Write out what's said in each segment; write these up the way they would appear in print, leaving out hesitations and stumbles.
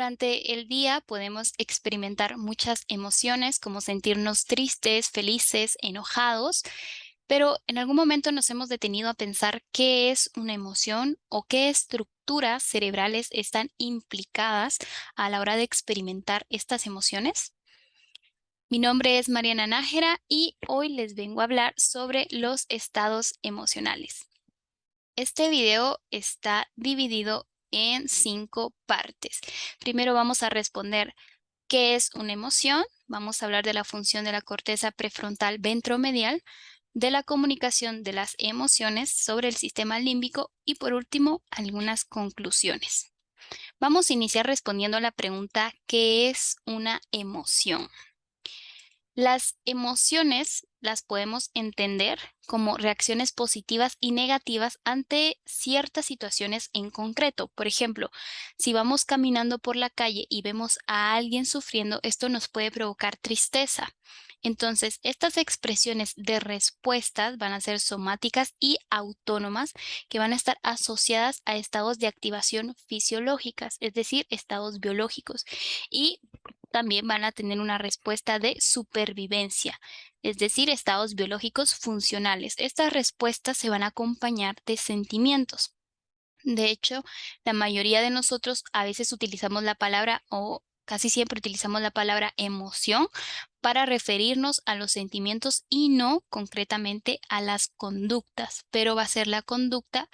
Durante el día podemos experimentar muchas emociones como sentirnos tristes, felices, enojados, pero en algún momento nos hemos detenido a pensar qué es una emoción o qué estructuras cerebrales están implicadas a la hora de experimentar estas emociones. Mi nombre es Mariana Nájera y hoy les vengo a hablar sobre los estados emocionales. Este video está dividido en 5 partes. Primero vamos a responder qué es una emoción, vamos a hablar de la función de la corteza prefrontal ventromedial, de la comunicación de las emociones sobre el sistema límbico y por último algunas conclusiones. Vamos a iniciar respondiendo a la pregunta ¿qué es una emoción? Las emociones las podemos entender como reacciones positivas y negativas ante ciertas situaciones en concreto. Por ejemplo, si vamos caminando por la calle y vemos a alguien sufriendo, esto nos puede provocar tristeza. Entonces, estas expresiones de respuestas van a ser somáticas y autónomas que van a estar asociadas a estados de activación fisiológicas, es decir, estados biológicos. Y también van a tener una respuesta de supervivencia, es decir, estados biológicos funcionales. Estas respuestas se van a acompañar de sentimientos. De hecho, la mayoría de nosotros a veces utilizamos la palabra o casi siempre utilizamos la palabra emoción para referirnos a los sentimientos y no concretamente a las conductas, pero va a ser la conducta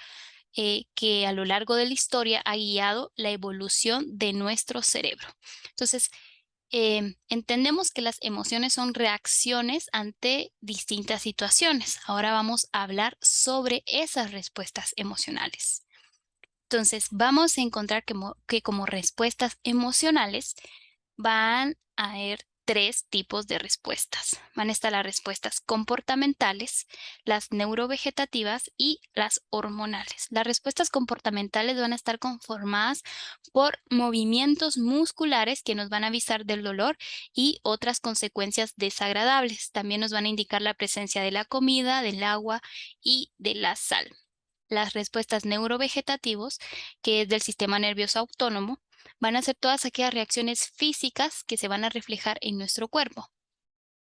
que a lo largo de la historia ha guiado la evolución de nuestro cerebro. Entonces, entendemos que las emociones son reacciones ante distintas situaciones. Ahora vamos a hablar sobre esas respuestas emocionales. Entonces, vamos a encontrar que como respuestas emocionales van a haber tres tipos de respuestas. Van a estar las respuestas comportamentales, las neurovegetativas y las hormonales. Las respuestas comportamentales van a estar conformadas por movimientos musculares que nos van a avisar del dolor y otras consecuencias desagradables. También nos van a indicar la presencia de la comida, del agua y de la sal. Las respuestas neurovegetativos, que es del sistema nervioso autónomo, van a ser todas aquellas reacciones físicas que se van a reflejar en nuestro cuerpo.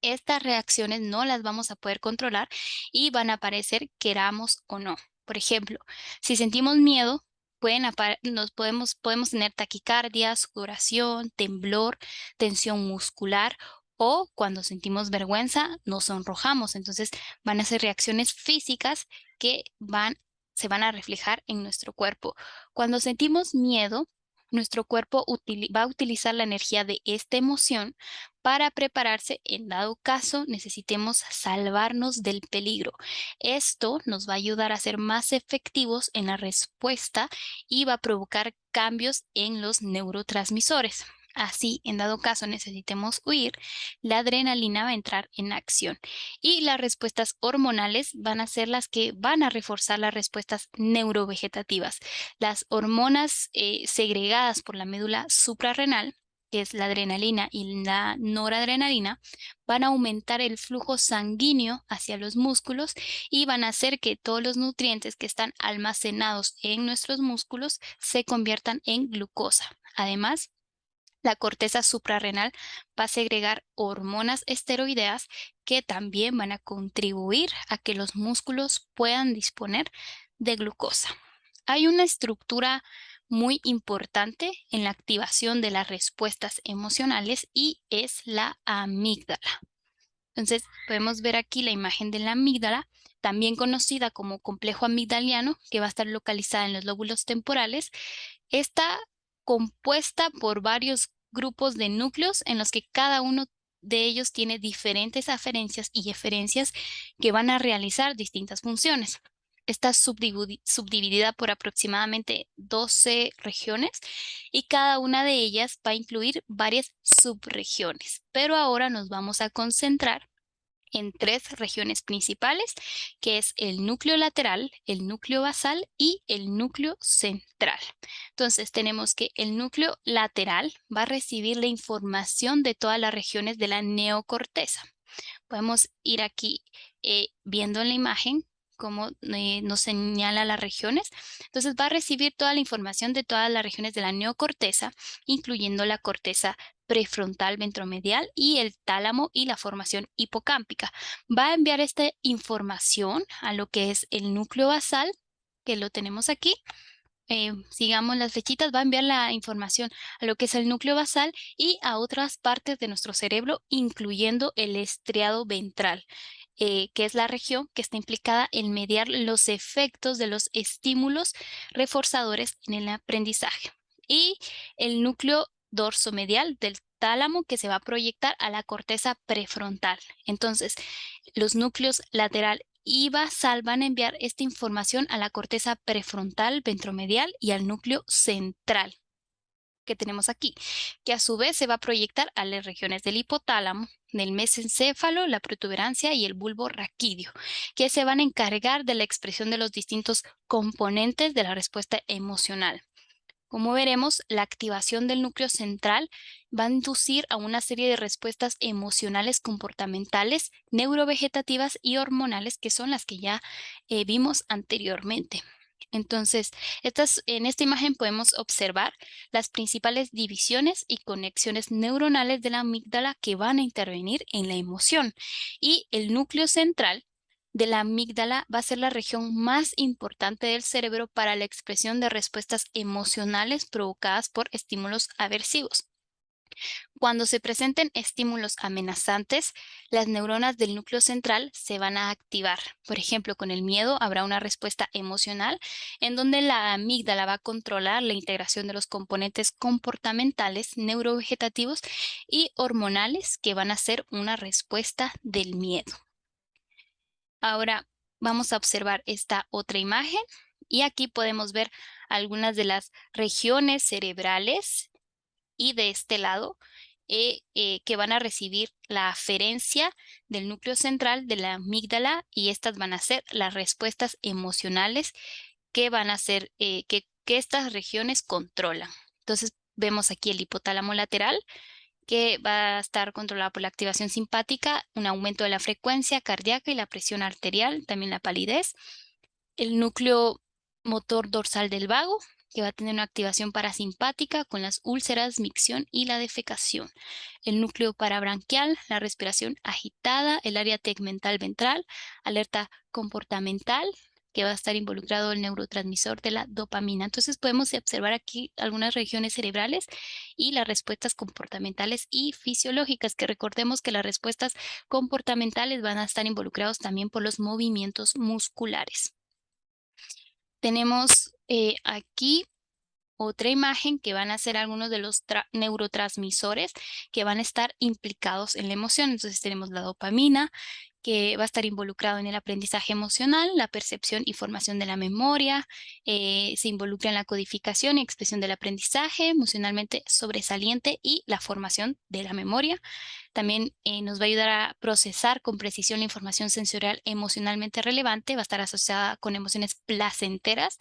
Estas reacciones no las vamos a poder controlar y van a aparecer queramos o no. Por ejemplo, si sentimos miedo, podemos tener taquicardia, sudoración, temblor, tensión muscular o cuando sentimos vergüenza nos sonrojamos. Entonces van a ser reacciones físicas que se van a reflejar en nuestro cuerpo. Cuando sentimos miedo, nuestro cuerpo va a utilizar la energía de esta emoción para prepararse en dado caso necesitemos salvarnos del peligro. Esto nos va a ayudar a ser más efectivos en la respuesta y va a provocar cambios en los neurotransmisores. Así, en dado caso necesitemos huir, la adrenalina va a entrar en acción y las respuestas hormonales van a ser las que van a reforzar las respuestas neurovegetativas. Las hormonas segregadas por la médula suprarrenal, que es la adrenalina y la noradrenalina, van a aumentar el flujo sanguíneo hacia los músculos y van a hacer que todos los nutrientes que están almacenados en nuestros músculos se conviertan en glucosa. Además, la corteza suprarrenal va a segregar hormonas esteroideas que también van a contribuir a que los músculos puedan disponer de glucosa. Hay una estructura muy importante en la activación de las respuestas emocionales y es la amígdala. Entonces, podemos ver aquí la imagen de la amígdala, también conocida como complejo amigdaliano, que va a estar localizada en los lóbulos temporales. Está compuesta por varios grupos de núcleos en los que cada uno de ellos tiene diferentes aferencias y eferencias que van a realizar distintas funciones. Está subdividida por aproximadamente 12 regiones y cada una de ellas va a incluir varias subregiones. Pero ahora nos vamos a concentrar en tres regiones principales, que es el núcleo lateral, el núcleo basal y el núcleo central. Entonces tenemos que el núcleo lateral va a recibir la información de todas las regiones de la neocorteza. Podemos ir aquí viendo en la imagen como nos señala las regiones. Entonces va a recibir toda la información de todas las regiones de la neocorteza, incluyendo la corteza prefrontal ventromedial y el tálamo y la formación hipocámpica. Va a enviar esta información a lo que es el núcleo basal, que lo tenemos aquí. Sigamos las flechitas, va a enviar la información a lo que es el núcleo basal y a otras partes de nuestro cerebro, incluyendo el estriado ventral, que es la región que está implicada en mediar los efectos de los estímulos reforzadores en el aprendizaje. Y el núcleo dorsomedial del tálamo que se va a proyectar a la corteza prefrontal. Entonces, los núcleos lateral y basal van a enviar esta información a la corteza prefrontal, ventromedial y al núcleo central que tenemos aquí, que a su vez se va a proyectar a las regiones del hipotálamo, del mesencéfalo, la protuberancia y el bulbo raquídeo, que se van a encargar de la expresión de los distintos componentes de la respuesta emocional. Como veremos, la activación del núcleo central va a inducir a una serie de respuestas emocionales, comportamentales, neurovegetativas y hormonales, que son las que ya vimos anteriormente. Entonces, en esta imagen podemos observar las principales divisiones y conexiones neuronales de la amígdala que van a intervenir en la emoción. Y el núcleo central de la amígdala va a ser la región más importante del cerebro para la expresión de respuestas emocionales provocadas por estímulos aversivos. Cuando se presenten estímulos amenazantes, las neuronas del núcleo central se van a activar. Por ejemplo, con el miedo habrá una respuesta emocional en donde la amígdala va a controlar la integración de los componentes comportamentales, neurovegetativos y hormonales que van a ser una respuesta del miedo. Ahora vamos a observar esta otra imagen y aquí podemos ver algunas de las regiones cerebrales y de este lado que van a recibir la aferencia del núcleo central de la amígdala y estas van a ser las respuestas emocionales que van a ser que estas regiones controlan. Entonces vemos aquí el hipotálamo lateral que va a estar controlada por la activación simpática, un aumento de la frecuencia cardíaca y la presión arterial, también la palidez. El núcleo motor dorsal del vago, que va a tener una activación parasimpática con las úlceras, micción y la defecación. El núcleo parabranquial, la respiración agitada, el área tegmental ventral, alerta comportamental, que va a estar involucrado el neurotransmisor de la dopamina. Entonces podemos observar aquí algunas regiones cerebrales y las respuestas comportamentales y fisiológicas, que recordemos que las respuestas comportamentales van a estar involucrados también por los movimientos musculares. Tenemos aquí otra imagen que van a ser algunos de los neurotransmisores que van a estar implicados en la emoción. Entonces tenemos la dopamina, que va a estar involucrado en el aprendizaje emocional, la percepción y formación de la memoria, se involucra en la codificación y expresión del aprendizaje emocionalmente sobresaliente y la formación de la memoria. También nos va a ayudar a procesar con precisión la información sensorial emocionalmente relevante, va a estar asociada con emociones placenteras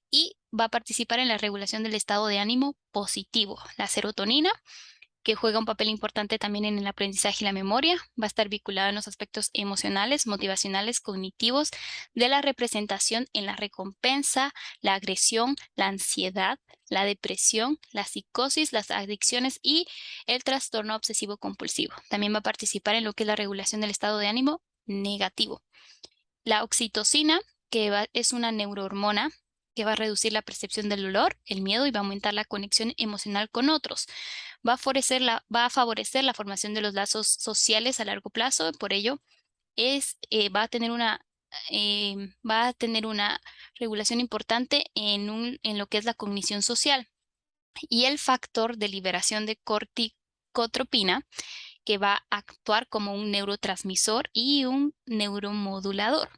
y va a participar en la regulación del estado de ánimo positivo. La serotonina, que juega un papel importante también en el aprendizaje y la memoria, va a estar vinculada en los aspectos emocionales, motivacionales, cognitivos, de la representación en la recompensa, la agresión, la ansiedad, la depresión, la psicosis, las adicciones y el trastorno obsesivo compulsivo. También va a participar en lo que es la regulación del estado de ánimo negativo. La oxitocina, es una neurohormona que va a reducir la percepción del dolor, el miedo y va a aumentar la conexión emocional con otros. Va a favorecer la formación de los lazos sociales a largo plazo, por ello va a tener una regulación importante en lo que es la cognición social. Y el factor de liberación de corticotropina, que va a actuar como un neurotransmisor y un neuromodulador.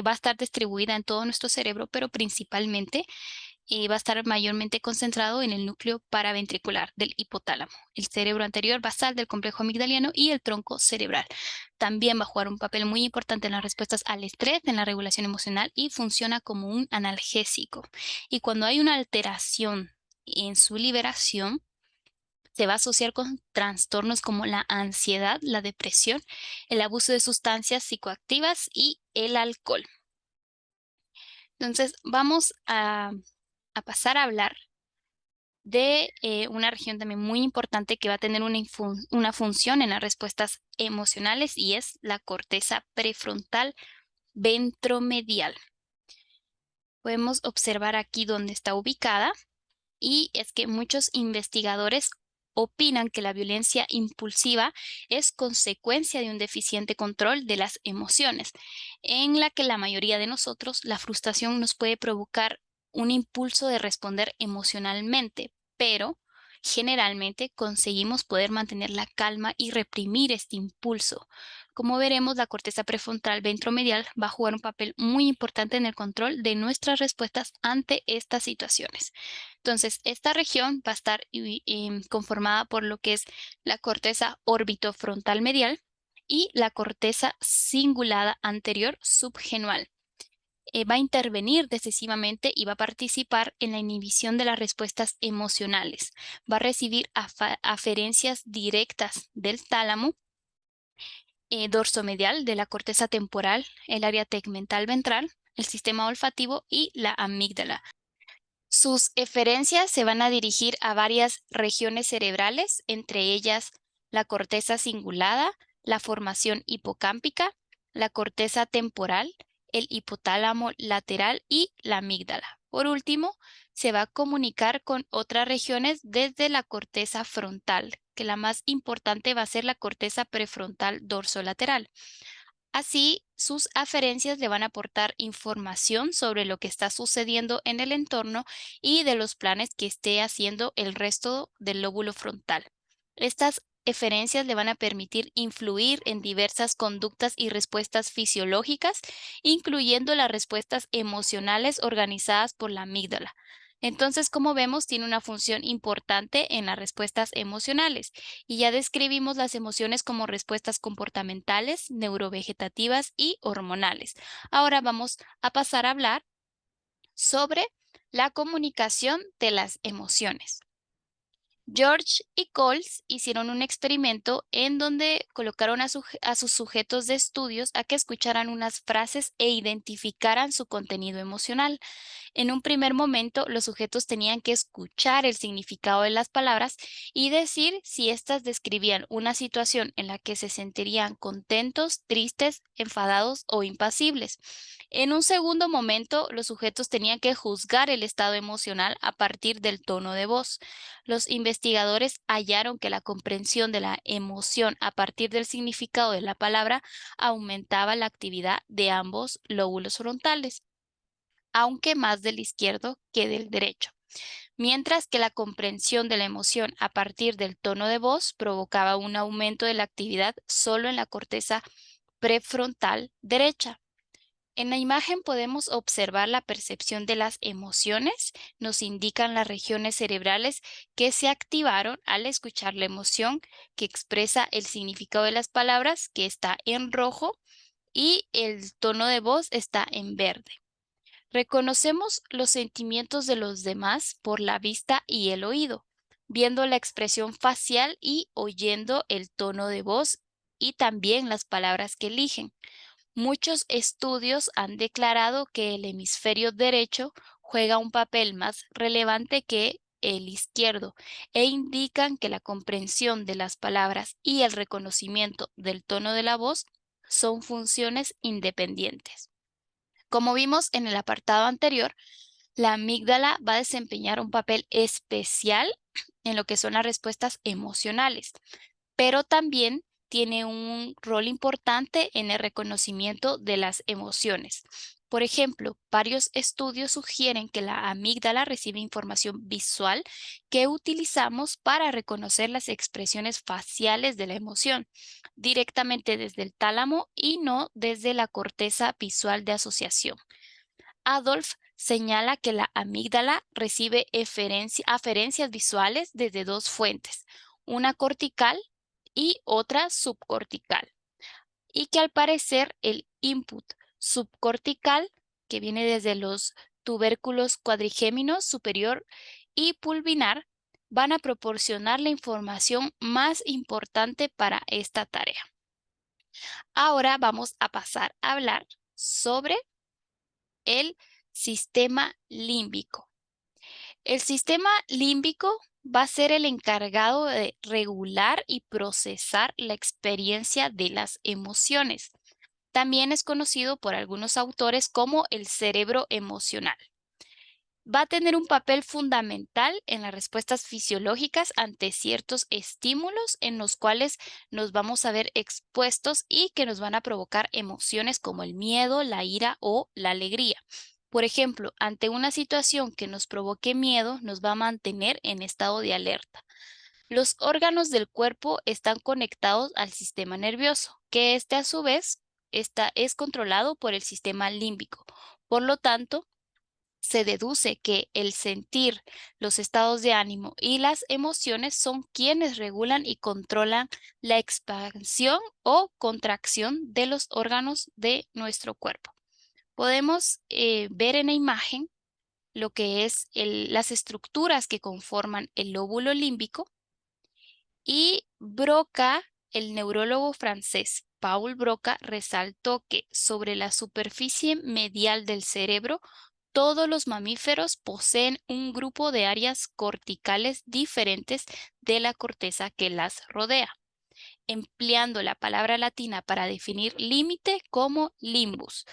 Va a estar distribuida en todo nuestro cerebro, pero principalmente va a estar mayormente concentrado en el núcleo paraventricular del hipotálamo, el cerebro anterior basal del complejo amigdaliano y el tronco cerebral. También va a jugar un papel muy importante en las respuestas al estrés, en la regulación emocional y funciona como un analgésico. Y cuando hay una alteración en su liberación, se va a asociar con trastornos como la ansiedad, la depresión, el abuso de sustancias psicoactivas y el alcohol. Entonces, vamos a pasar a hablar de una región también muy importante que va a tener una función en las respuestas emocionales y es la corteza prefrontal ventromedial. Podemos observar aquí dónde está ubicada y es que muchos investigadores opinan que la violencia impulsiva es consecuencia de un deficiente control de las emociones, en la que la mayoría de nosotros la frustración nos puede provocar un impulso de responder emocionalmente, pero generalmente conseguimos poder mantener la calma y reprimir este impulso. Como veremos, la corteza prefrontal ventromedial va a jugar un papel muy importante en el control de nuestras respuestas ante estas situaciones. Entonces, esta región va a estar conformada por lo que es la corteza orbitofrontal medial y la corteza cingulada anterior subgenual. Va a intervenir decisivamente y va a participar en la inhibición de las respuestas emocionales. Va a recibir aferencias directas del tálamo, dorsomedial, de la corteza temporal, el área tegmental ventral, el sistema olfativo y la amígdala. Sus eferencias se van a dirigir a varias regiones cerebrales, entre ellas la corteza cingulada, la formación hipocámpica, la corteza temporal, el hipotálamo lateral y la amígdala. Por último, se va a comunicar con otras regiones desde la corteza frontal, que la más importante va a ser la corteza prefrontal dorsolateral. Así, sus aferencias le van a aportar información sobre lo que está sucediendo en el entorno y de los planes que esté haciendo el resto del lóbulo frontal. Estas eferencias le van a permitir influir en diversas conductas y respuestas fisiológicas, incluyendo las respuestas emocionales organizadas por la amígdala. Entonces, como vemos, tiene una función importante en las respuestas emocionales. Y ya describimos las emociones como respuestas comportamentales, neurovegetativas y hormonales. Ahora vamos a pasar a hablar sobre la comunicación de las emociones. George y Coles hicieron un experimento en donde colocaron a sus sujetos de estudios a que escucharan unas frases e identificaran su contenido emocional. En un primer momento, los sujetos tenían que escuchar el significado de las palabras y decir si éstas describían una situación en la que se sentirían contentos, tristes, enfadados o impasibles. En un segundo momento, los sujetos tenían que juzgar el estado emocional a partir del tono de voz. Los investigadores hallaron que la comprensión de la emoción a partir del significado de la palabra aumentaba la actividad de ambos lóbulos frontales, aunque más del izquierdo que del derecho, mientras que la comprensión de la emoción a partir del tono de voz provocaba un aumento de la actividad solo en la corteza prefrontal derecha. En la imagen podemos observar la percepción de las emociones, nos indican las regiones cerebrales que se activaron al escuchar la emoción que expresa el significado de las palabras, que está en rojo, y el tono de voz está en verde. Reconocemos los sentimientos de los demás por la vista y el oído, viendo la expresión facial y oyendo el tono de voz y también las palabras que eligen. Muchos estudios han declarado que el hemisferio derecho juega un papel más relevante que el izquierdo e indican que la comprensión de las palabras y el reconocimiento del tono de la voz son funciones independientes. Como vimos en el apartado anterior, la amígdala va a desempeñar un papel especial en lo que son las respuestas emocionales, pero también tiene un rol importante en el reconocimiento de las emociones. Por ejemplo, varios estudios sugieren que la amígdala recibe información visual que utilizamos para reconocer las expresiones faciales de la emoción, directamente desde el tálamo y no desde la corteza visual de asociación. Adolf señala que la amígdala recibe aferencias visuales desde dos fuentes, una cortical y otra subcortical, y que al parecer el input subcortical, que viene desde los tubérculos cuadrigéminos superior y pulvinar, van a proporcionar la información más importante para esta tarea. Ahora vamos a pasar a hablar sobre el Sistema límbico. El sistema límbico va a ser el encargado de regular y procesar la experiencia de las emociones. También es conocido por algunos autores como el cerebro emocional. Va a tener un papel fundamental en las respuestas fisiológicas ante ciertos estímulos en los cuales nos vamos a ver expuestos y que nos van a provocar emociones como el miedo, la ira o la alegría. Por ejemplo, ante una situación que nos provoque miedo, nos va a mantener en estado de alerta. Los órganos del cuerpo están conectados al sistema nervioso, que este a su vez es controlado por el sistema límbico. Por lo tanto, se deduce que el sentir, los estados de ánimo y las emociones son quienes regulan y controlan la expansión o contracción de los órganos de nuestro cuerpo. Podemos ver en la imagen lo que es las estructuras que conforman el lóbulo límbico y Broca, el neurólogo francés Paul Broca, resaltó que sobre la superficie medial del cerebro, todos los mamíferos poseen un grupo de áreas corticales diferentes de la corteza que las rodea, empleando la palabra latina para definir límite como limbus.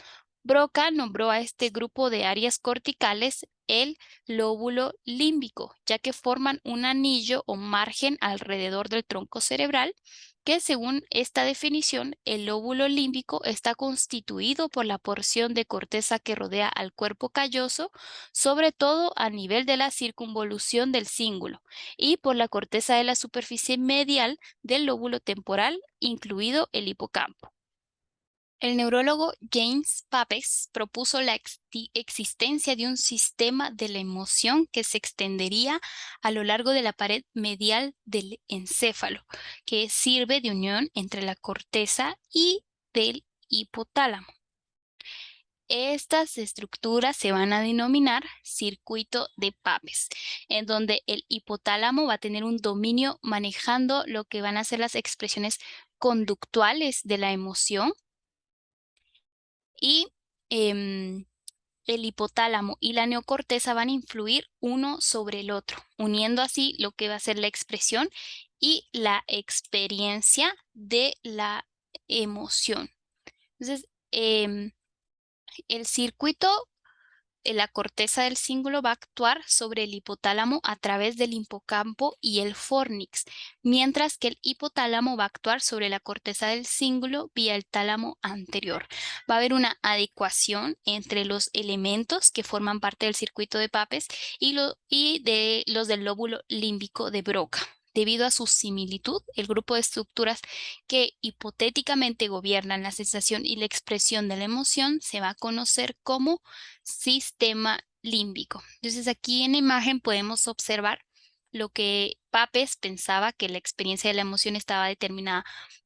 Broca nombró a este grupo de áreas corticales el lóbulo límbico, ya que forman un anillo o margen alrededor del tronco cerebral, que según esta definición, el lóbulo límbico está constituido por la porción de corteza que rodea al cuerpo calloso, sobre todo a nivel de la circunvolución del cíngulo, y por la corteza de la superficie medial del lóbulo temporal, incluido el hipocampo. El neurólogo James Papez propuso la existencia de un sistema de la emoción que se extendería a lo largo de la pared medial del encéfalo, que sirve de unión entre la corteza y del hipotálamo. Estas estructuras se van a denominar circuito de Papez, en donde el hipotálamo va a tener un dominio manejando lo que van a ser las expresiones conductuales de la emoción y el hipotálamo y la neocorteza van a influir uno sobre el otro, uniendo así lo que va a ser la expresión y la experiencia de la emoción. Entonces, el circuito la corteza del cíngulo va a actuar sobre el hipotálamo a través del hipocampo y el fornix, mientras que el hipotálamo va a actuar sobre la corteza del cíngulo vía el tálamo anterior. Va a haber una adecuación entre los elementos que forman parte del circuito de Papez y de los del lóbulo límbico de Broca. Debido a su similitud, el grupo de estructuras que hipotéticamente gobiernan la sensación y la expresión de la emoción se va a conocer como sistema límbico. Entonces aquí en la imagen podemos observar lo que Papez pensaba, que la experiencia de la emoción estaba determinada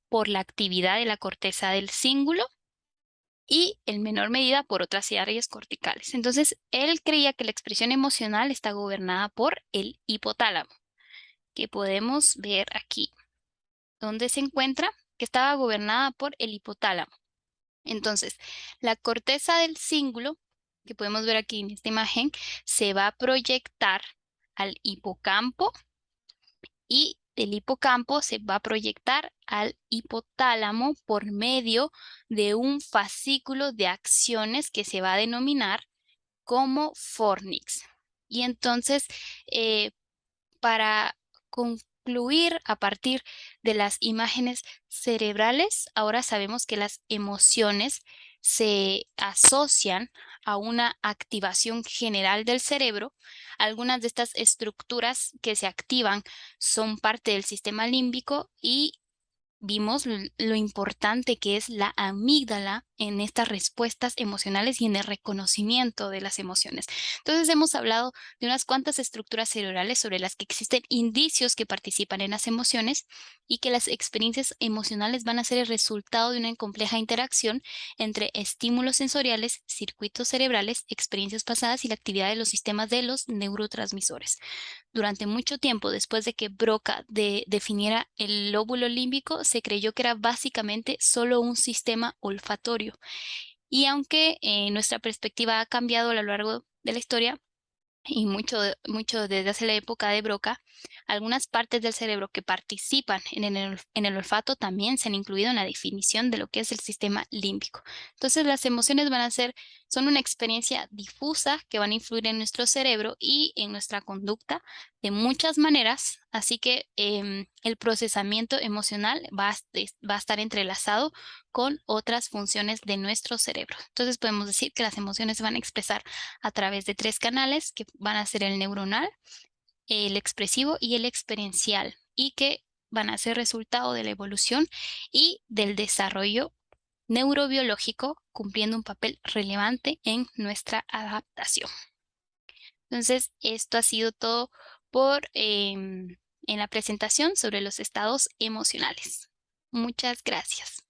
por la actividad de la corteza del cíngulo y en menor medida por otras áreas corticales. Entonces él creía que la expresión emocional está gobernada por el hipotálamo, que podemos ver aquí, donde se encuentra, que estaba gobernada por el hipotálamo. Entonces, la corteza del cíngulo, que podemos ver aquí en esta imagen, se va a proyectar al hipocampo y del hipocampo se va a proyectar al hipotálamo por medio de un fascículo de acciones que se va a denominar como fornix. Y entonces, para concluir a partir de las imágenes cerebrales, ahora sabemos que las emociones se asocian a una activación general del cerebro. Algunas de estas estructuras que se activan son parte del sistema límbico y vimos lo importante que es la amígdala en estas respuestas emocionales y en el reconocimiento de las emociones. Entonces hemos hablado de unas cuantas estructuras cerebrales sobre las que existen indicios que participan en las emociones y que las experiencias emocionales van a ser el resultado de una compleja interacción entre estímulos sensoriales, circuitos cerebrales, experiencias pasadas y la actividad de los sistemas de los neurotransmisores. Durante mucho tiempo, después de que Broca definiera el lóbulo límbico, se creyó que era básicamente solo un sistema olfatorio. Y aunque nuestra perspectiva ha cambiado a lo largo de la historia, y mucho desde hace la época de Broca, algunas partes del cerebro que participan en el olfato también se han incluido en la definición de lo que es el sistema límbico. Entonces, las emociones son una experiencia difusa que van a influir en nuestro cerebro y en nuestra conducta de muchas maneras, así que el procesamiento emocional va a estar entrelazado con otras funciones de nuestro cerebro. Entonces, podemos decir que las emociones se van a expresar a través de 3 canales que van a ser el neuronal, el expresivo y el experiencial, y que van a ser resultado de la evolución y del desarrollo neurobiológico, cumpliendo un papel relevante en nuestra adaptación. Entonces, esto ha sido todo en la presentación sobre los estados emocionales. Muchas gracias.